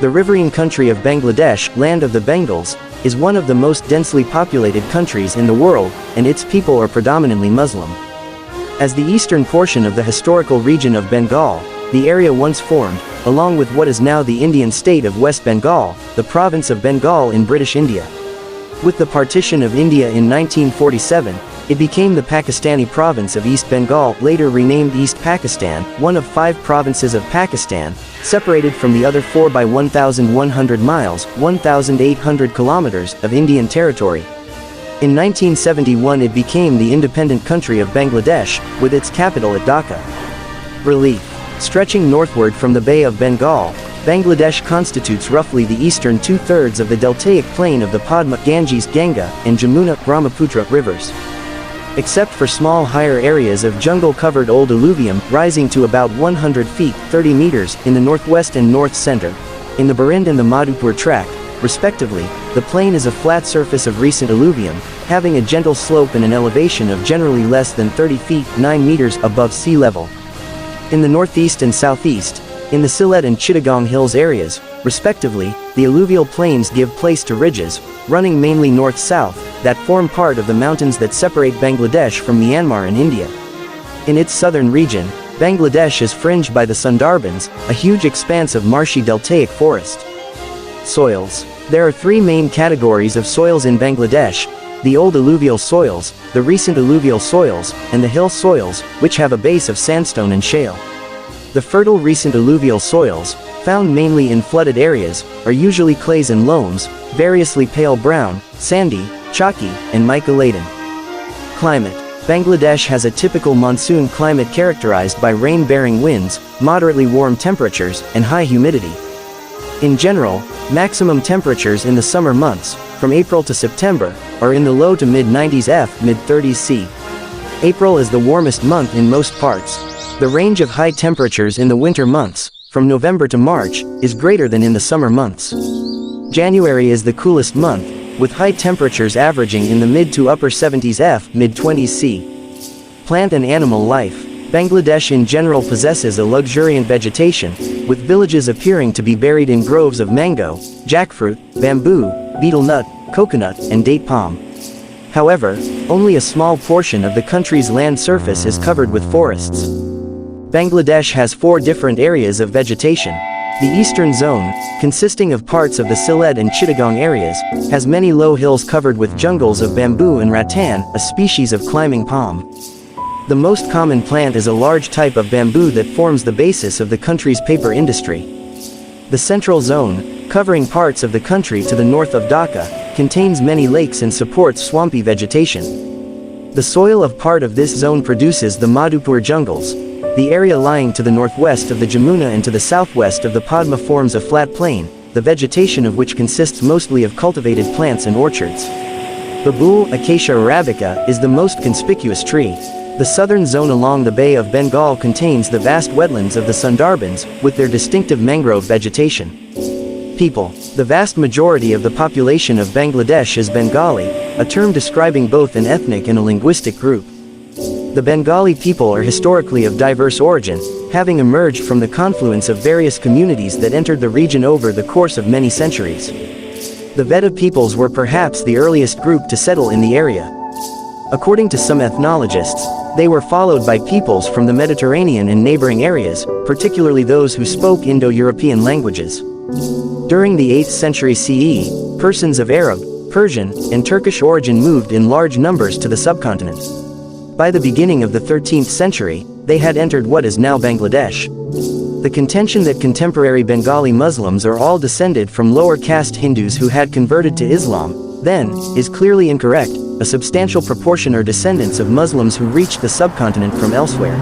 The riverine country of Bangladesh, land of the Bengals, is one of the most densely populated countries in the world, and its people are predominantly Muslim. As the eastern portion of the historical region of Bengal, the area once formed, along with what is now the Indian state of West Bengal, the province of Bengal in British India. With the partition of India in 1947, it became the Pakistani province of East Bengal, later renamed East Pakistan, one of 5 provinces of Pakistan, separated from the other 4 by 1,100 miles, 1,800 kilometers, of Indian territory. In 1971 it became the independent country of Bangladesh, with its capital at Dhaka. Relief. Stretching northward from the Bay of Bengal, Bangladesh constitutes roughly the eastern 2/3 of the deltaic plain of the Padma, Ganges, Ganga, and Jamuna, Brahmaputra rivers. Except for small higher areas of jungle-covered old alluvium, rising to about 100 feet, 30 meters, in the northwest and north center, in the Barind and the Madhupur tract, respectively, the plain is a flat surface of recent alluvium, having a gentle slope and an elevation of generally less than 30 feet, 9 meters, above sea level. In the northeast and southeast, in the Sylhet and Chittagong Hills areas, respectively, the alluvial plains give place to ridges, running mainly north-south, that form part of the mountains that separate Bangladesh from Myanmar and India. In its southern region, Bangladesh is fringed by the Sundarbans, a huge expanse of marshy deltaic forest. Soils. There are 3 main categories of soils in Bangladesh: the old alluvial soils, the recent alluvial soils, and the hill soils, which have a base of sandstone and shale. The fertile recent alluvial soils, found mainly in flooded areas, are usually clays and loams, variously pale brown, sandy, chalky, and mica-laden. Climate. Bangladesh has a typical monsoon climate characterized by rain-bearing winds, moderately warm temperatures, and high humidity. In general, maximum temperatures in the summer months, from April to September, are in the low to mid-90s F, mid-30s C. April is the warmest month in most parts. The range of high temperatures in the winter months, from November to March, is greater than in the summer months. January is the coolest month, with high temperatures averaging in the mid to upper 70s F, mid-20s C. Plant and animal life. Bangladesh in general possesses a luxuriant vegetation, with villages appearing to be buried in groves of mango, jackfruit, bamboo, betel nut, coconut, and date palm. However, only a small portion of the country's land surface is covered with forests. Bangladesh has 4 different areas of vegetation. The eastern zone, consisting of parts of the Sylhet and Chittagong areas, has many low hills covered with jungles of bamboo and rattan, a species of climbing palm. The most common plant is a large type of bamboo that forms the basis of the country's paper industry. The central zone, covering parts of the country to the north of Dhaka, contains many lakes and supports swampy vegetation. The soil of part of this zone produces the Madhupur jungles. The area lying to the northwest of the Jamuna and to the southwest of the Padma forms a flat plain, the vegetation of which consists mostly of cultivated plants and orchards. Babool, Acacia arabica, is the most conspicuous tree. The southern zone along the Bay of Bengal contains the vast wetlands of the Sundarbans, with their distinctive mangrove vegetation. People. The vast majority of the population of Bangladesh is Bengali, a term describing both an ethnic and a linguistic group. The Bengali people are historically of diverse origin, having emerged from the confluence of various communities that entered the region over the course of many centuries. The Veda peoples were perhaps the earliest group to settle in the area. According to some ethnologists, they were followed by peoples from the Mediterranean and neighboring areas, particularly those who spoke Indo-European languages. During the 8th century CE, persons of Arab, Persian, and Turkish origin moved in large numbers to the subcontinent. By the beginning of the 13th century, they had entered what is now Bangladesh. The contention that contemporary Bengali Muslims are all descended from lower caste Hindus who had converted to Islam, then, is clearly incorrect. A substantial proportion are descendants of Muslims who reached the subcontinent from elsewhere.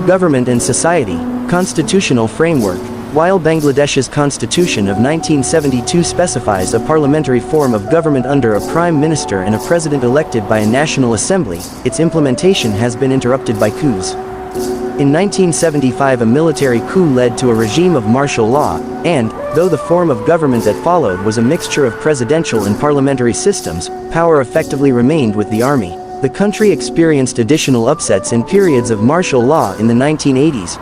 Government and society. Constitutional framework. While Bangladesh's constitution of 1972 specifies a parliamentary form of government under a prime minister and a president elected by a national assembly, its implementation has been interrupted by coups. In 1975 a military coup led to a regime of martial law, and, though the form of government that followed was a mixture of presidential and parliamentary systems, power effectively remained with the army. The country experienced additional upsets in periods of martial law in the 1980s,